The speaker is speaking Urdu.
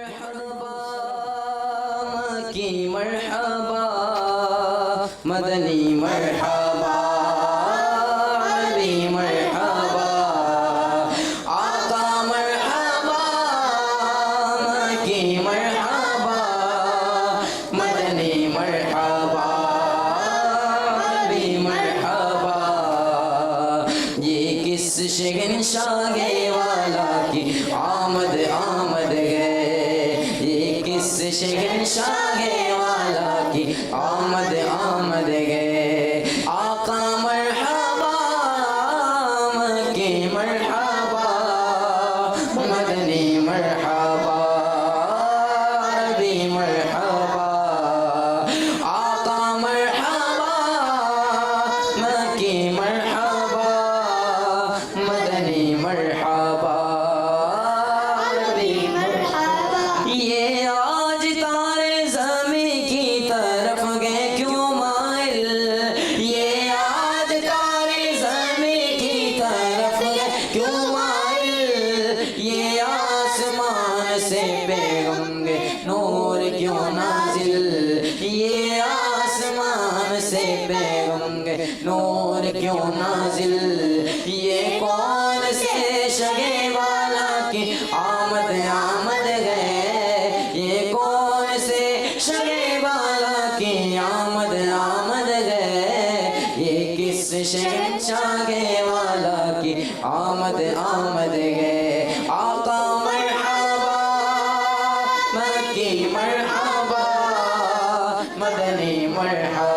مرحبا مکی مرحبا مدنی مرحبا عربی مرحبا آقا مرحبا مکی مرحبا مدنی مرحبا عربی مرحبا یہ کس شہنشاہ والا کی آمد آمد ہے یہ کس شہنشاہ والا کی آمد آمد ہے آقا مرحبا مکی مرحبا مدنی مرحبا عربی مرحبا آقا مرحبا مکی مرحبا مدنی مرحبا یہ آج تارے زمین کی طرف گئے کیوں مائل یہ آج تارے زمین کی طرف گئے کیوں مائل یہ آسمان سے پیغام گے نور کیوں نازل یہ آسمان سے پیغام گے نور کیوں نازل یہ کون سے شگے والا کی آمد آمد ہے یہ کون سے شگے والا کی آمد آمد ہے یہ کس شہنشاہ والا کی آمد آمد ہے آقا مرحبا مکی مرحبا مدنی مرحبا